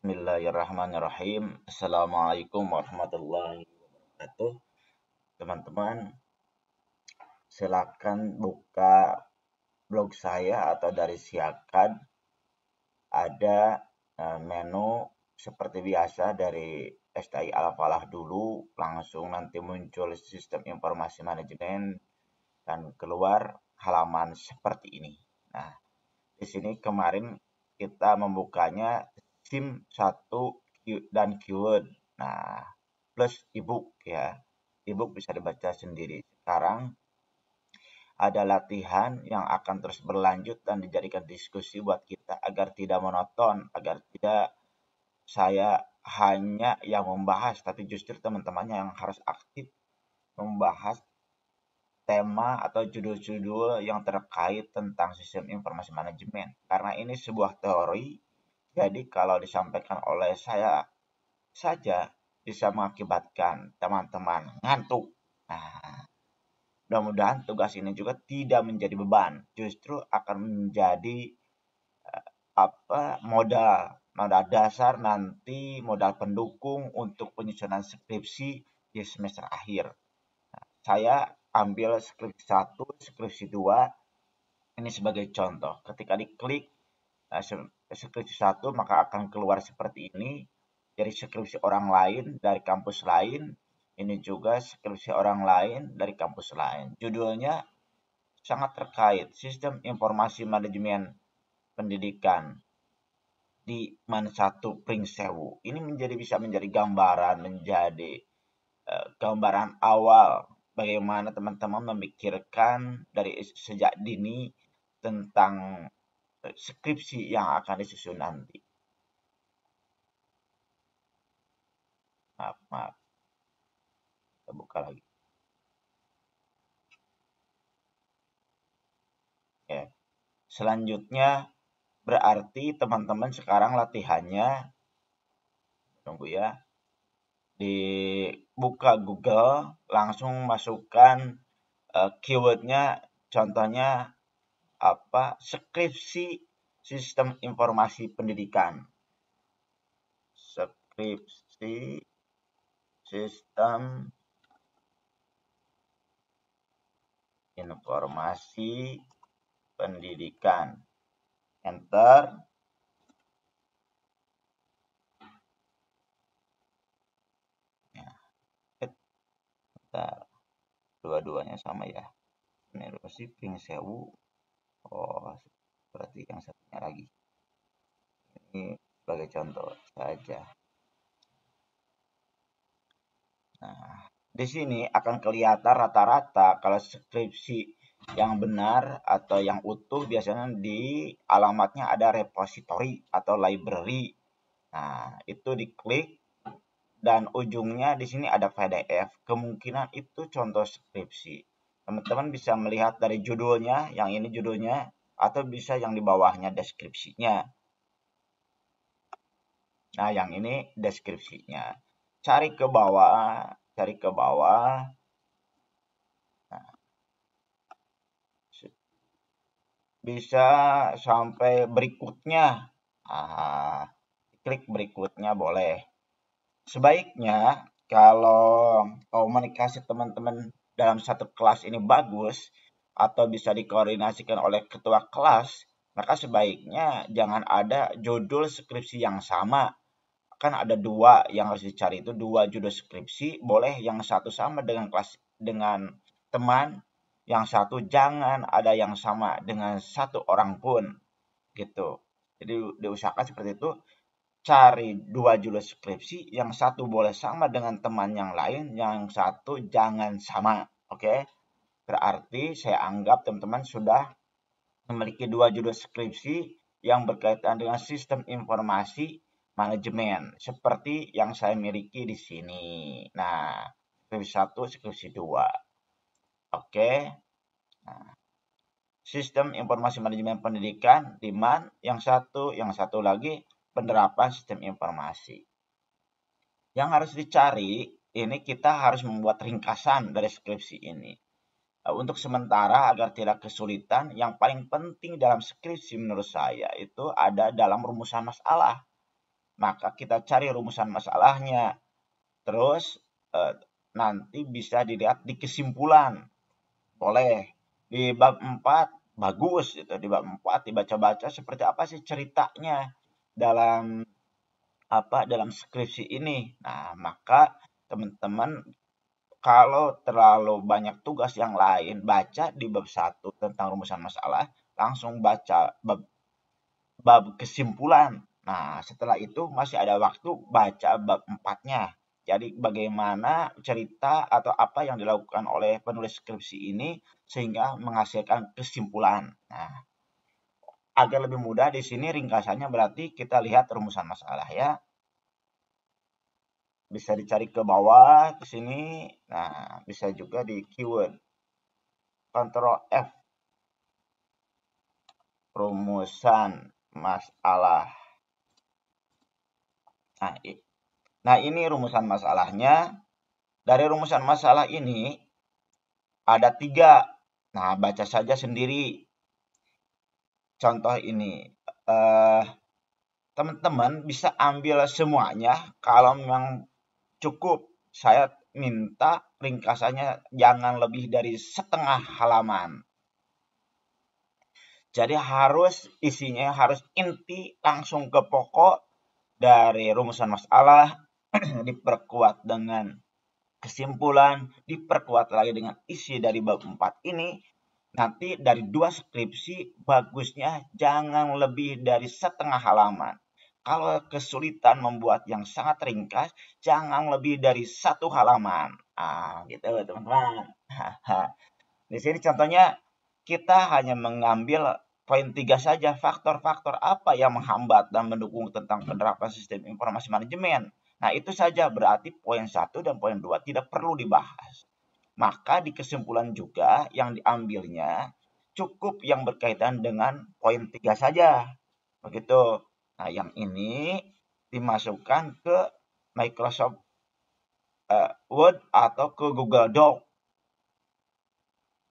Bismillahirrahmanirrahim. Assalamualaikum warahmatullahi wabarakatuh. Teman-teman, silakan buka blog saya atau dari Siakan. Ada menu seperti biasa dari STI Al-Falah dulu, langsung nanti muncul sistem informasi manajemen dan keluar halaman seperti ini. Nah, di sini kemarin kita membukanya SIM 1 dan keyword. Nah, plus ebook ya. Ebook bisa dibaca sendiri. Sekarang ada latihan yang akan terus berlanjut dan dijadikan diskusi buat kita agar tidak monoton, agar tidak saya hanya yang membahas, tapi justru teman-temannya yang harus aktif membahas tema atau judul-judul yang terkait tentang sistem informasi manajemen. Karena ini sebuah teori, jadi kalau disampaikan oleh saya saja bisa mengakibatkan teman-teman ngantuk. Nah, mudah-mudahan tugas ini juga tidak menjadi beban, justru akan menjadi modal dasar nanti, modal pendukung untuk penyusunan skripsi di semester akhir. Saya ambil skripsi 1, skripsi 2 ini sebagai contoh. Ketika diklik skripsi 1 maka akan keluar seperti ini. Dari skripsi orang lain dari kampus lain, ini juga skripsi orang lain dari kampus lain. Judulnya sangat terkait sistem informasi manajemen pendidikan di Man 1 Pringsewu. Ini bisa menjadi gambaran, menjadi gambaran awal bagaimana teman-teman memikirkan dari sejak dini tentang skripsi yang akan disusun nanti. Maaf. Kita buka lagi. Ya. Selanjutnya berarti teman-teman sekarang latihannya, tunggu ya, dibuka Google, langsung masukkan keywordnya, contohnya apa, skripsi sistem informasi pendidikan. Skripsi sistem informasi pendidikan. Enter. Ya. Bentar. Dua-duanya sama ya. Universitas Pringsewu. Oh, berarti yang satunya lagi. Ini sebagai contoh saja. Nah, di sini akan kelihatan rata-rata kalau skripsi yang benar atau yang utuh biasanya di alamatnya ada repository atau library. Nah, itu diklik dan ujungnya di sini ada PDF. Kemungkinan itu contoh skripsi. Teman-teman bisa melihat dari judulnya, yang ini judulnya, atau bisa yang di bawahnya deskripsinya. Nah, yang ini deskripsinya. Cari ke bawah. Nah, bisa sampai berikutnya. Klik berikutnya boleh. Sebaiknya kalau komunikasi teman-teman dalam satu kelas ini bagus atau bisa dikoordinasikan oleh ketua kelas, maka sebaiknya jangan ada judul skripsi yang sama. Kan ada dua yang harus dicari, itu dua judul skripsi, boleh yang satu sama dengan kelas dengan teman, yang satu jangan ada yang sama dengan satu orang pun gitu. Jadi diusahakan seperti itu, cari dua judul skripsi, yang satu boleh sama dengan teman yang lain, yang satu jangan sama. Oke? Berarti saya anggap teman-teman sudah memiliki dua judul skripsi yang berkaitan dengan sistem informasi manajemen seperti yang saya miliki di sini. Nah, skripsi 1, skripsi 2. Oke. Nah, sistem informasi manajemen pendidikan di MAN, yang satu lagi penerapan sistem informasi. Yang harus dicari, ini kita harus membuat ringkasan dari skripsi ini. Untuk sementara agar tidak kesulitan, yang paling penting dalam skripsi menurut saya itu ada dalam rumusan masalah. maka kita cari rumusan masalahnya. Terus nanti bisa dilihat di kesimpulan. Boleh. Di bab 4 bagus gitu. Di bab 4 dibaca-baca seperti apa sih ceritanya dalam dalam skripsi ini. Nah, maka teman-teman kalau terlalu banyak tugas yang lain, baca di bab 1 tentang rumusan masalah, langsung baca bab kesimpulan. Nah, setelah itu masih ada waktu baca bab 4-nya. Jadi bagaimana cerita atau apa yang dilakukan oleh penulis skripsi ini sehingga menghasilkan kesimpulan. Nah, agar lebih mudah di sini ringkasannya berarti kita lihat rumusan masalah ya. Bisa dicari ke bawah ke sini. Nah, bisa juga di keyword. Ctrl F. Rumusan masalah. Nah, ini rumusan masalahnya. Dari rumusan masalah ini ada 3. Nah, baca saja sendiri. Contoh ini. Teman-teman bisa ambil semuanya. Kalau memang cukup, saya minta ringkasannya jangan lebih dari setengah halaman. Jadi isinya harus inti, langsung ke pokok dari rumusan masalah, diperkuat dengan kesimpulan, diperkuat lagi dengan isi dari bab 4 ini. Nanti dari 2 skripsi bagusnya jangan lebih dari setengah halaman. Kalau kesulitan membuat yang sangat ringkas, jangan lebih dari 1 halaman. Gitu teman-teman. Di sini contohnya kita hanya mengambil poin 3 saja, faktor-faktor apa yang menghambat dan mendukung tentang penerapan sistem informasi manajemen. Nah, itu saja berarti poin 1 dan poin 2 tidak perlu dibahas. Maka di kesimpulan juga yang diambilnya cukup yang berkaitan dengan poin 3 saja. Begitu. Nah, yang ini dimasukkan ke Microsoft Word atau ke Google Doc.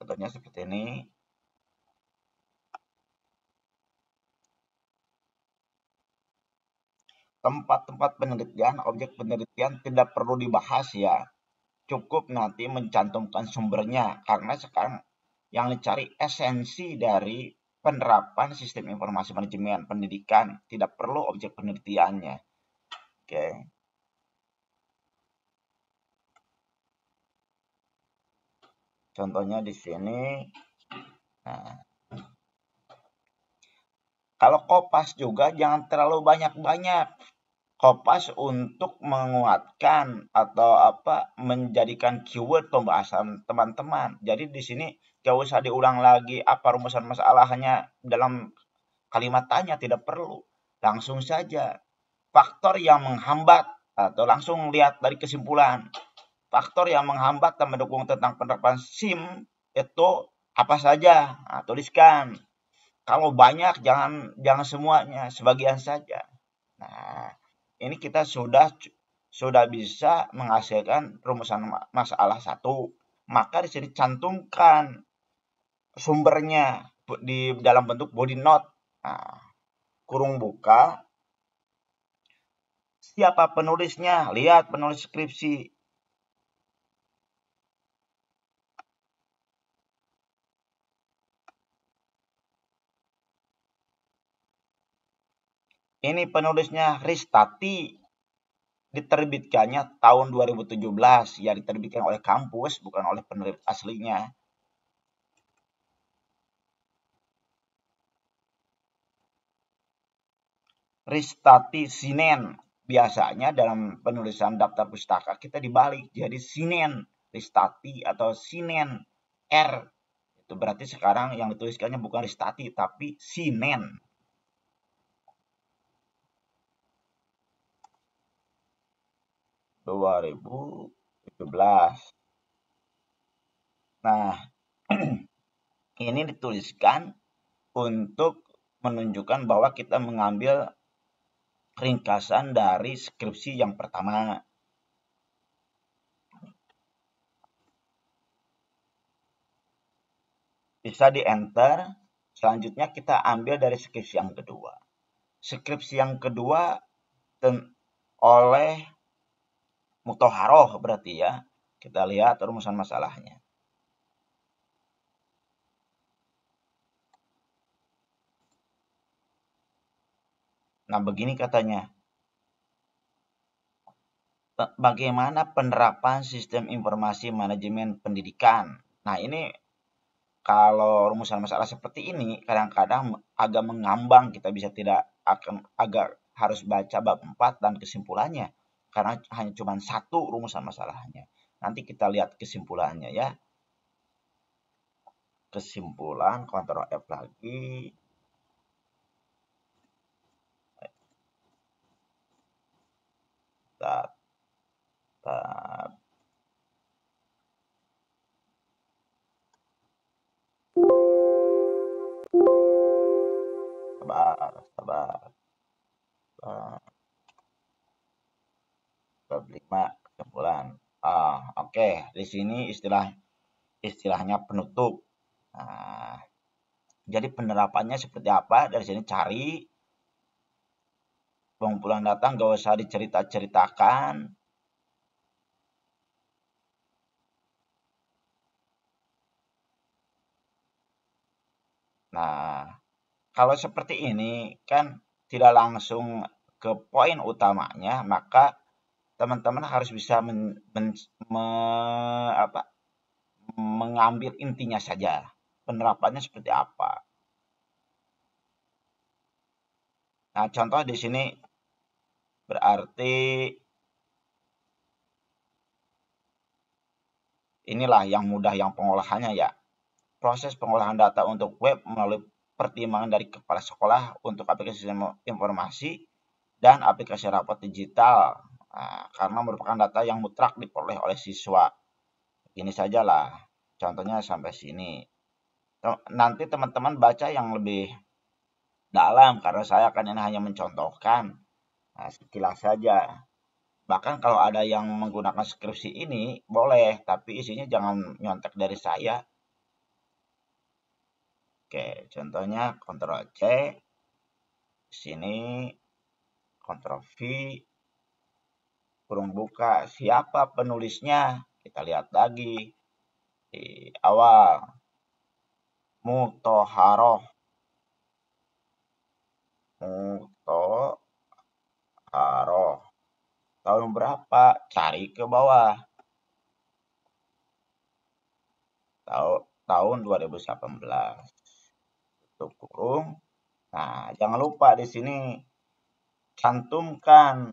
Contohnya seperti ini. Tempat-tempat penelitian, objek penelitian tidak perlu dibahas ya. Cukup nanti mencantumkan sumbernya. Karena sekarang yang dicari esensi dari penerapan sistem informasi manajemen pendidikan. Tidak perlu objek penelitiannya. Oke. Contohnya di sini. Nah, kalau kopas juga jangan terlalu banyak-banyak. Kopas untuk menguatkan atau menjadikan keyword pembahasan teman-teman. Jadi di sini gak usah diulang lagi apa rumusan masalahnya dalam kalimat tanya, tidak perlu. Langsung saja faktor yang menghambat atau langsung lihat dari kesimpulan. Faktor yang menghambat dan mendukung tentang penerapan SIM itu apa saja? Nah, tuliskan. Kalau banyak jangan semuanya, sebagian saja. Nah, ini kita sudah bisa menghasilkan rumusan masalah 1. Maka di sini cantumkan sumbernya di dalam bentuk body note. Nah, kurung buka. Siapa penulisnya? Lihat penulis skripsi. Ini penulisnya Ristati. Diterbitkannya tahun 2017. Ya, diterbitkan oleh kampus, bukan oleh penerbit aslinya. Ristati Sinen. Biasanya dalam penulisan daftar pustaka kita dibalik. Jadi Sinen. Ristati atau Sinen. R. Itu berarti sekarang yang dituliskannya bukan Ristati, tapi Sinen. Nah, ini dituliskan untuk menunjukkan bahwa kita mengambil ringkasan dari skripsi yang pertama. Bisa di enter. Selanjutnya kita ambil dari skripsi yang kedua. Skripsi yang kedua oleh mutokharoh berarti ya. Kita lihat rumusan masalahnya. Nah, begini katanya. Bagaimana penerapan sistem informasi manajemen pendidikan? Nah, ini kalau rumusan masalah seperti ini kadang-kadang agak mengambang, kita bisa tidak akan agak harus baca bab 4 dan kesimpulannya karena hanya cuma satu rumusan masalahnya. Nanti kita lihat kesimpulannya ya. Kesimpulan, Ctrl F lagi. Tab, tab. Sabar, sabar. Bab 5 kesimpulan. Oke. Di sini istilahnya penutup. Nah, jadi penerapannya seperti apa? Dari sini cari pengumpulan data, nggak usah dicerita-ceritakan. Nah, kalau seperti ini kan tidak langsung ke poin utamanya, maka teman-teman harus bisa mengambil intinya saja. Penerapannya seperti apa? Nah, contoh di sini berarti inilah yang mudah yang pengolahannya ya. Proses pengolahan data untuk web melalui pertimbangan dari kepala sekolah untuk aplikasi sistem informasi dan aplikasi rapot digital. Nah, karena merupakan data yang mutlak diperoleh oleh siswa. Ini sajalah. Contohnya sampai sini. Nanti teman-teman baca yang lebih dalam karena saya akan ini hanya mencontohkan. Nah, sekilas saja. Bahkan kalau ada yang menggunakan skripsi ini boleh, tapi isinya jangan nyontek dari saya. Oke, contohnya Ctrl C, sini Ctrl V, kurung buka, siapa penulisnya? Kita lihat lagi di awal. Mutokharoh. Mutokharoh. Tahun berapa? Cari ke bawah. Tahun 2018. Tutup kurung. Nah, jangan lupa di sini cantumkan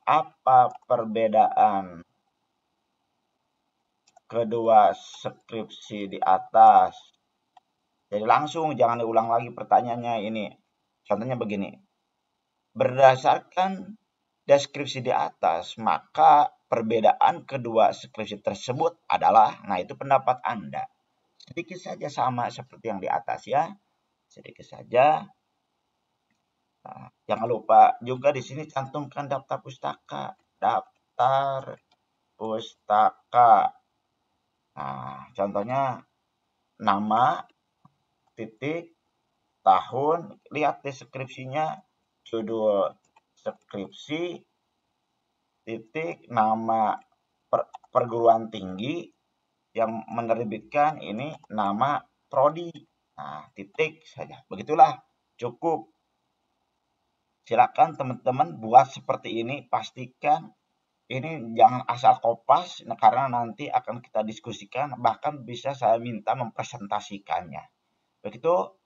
apa perbedaan kedua skripsi di atas. Jadi langsung jangan diulang lagi pertanyaannya ini. Contohnya begini. Berdasarkan deskripsi di atas, maka perbedaan kedua skripsi tersebut adalah, nah itu pendapat Anda. Sedikit saja sama seperti yang di atas ya. Sedikit saja. Nah, jangan lupa juga di sini cantumkan daftar pustaka. Daftar pustaka. Nah, contohnya nama, titik, tahun. Lihat deskripsinya, judul skripsi, titik, nama perguruan tinggi yang menerbitkan ini nama prodi. Nah, titik saja. Begitulah, cukup. Silakan teman-teman buat seperti ini, pastikan ini jangan asal kopas karena nanti akan kita diskusikan, bahkan bisa saya minta mempresentasikannya. Begitu,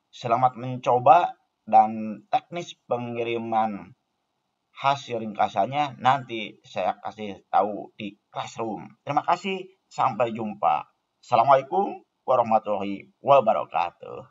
selamat mencoba dan teknis pengiriman hasil ringkasannya nanti saya kasih tahu di classroom. Terima kasih, sampai jumpa. Assalamualaikum warahmatullahi wabarakatuh.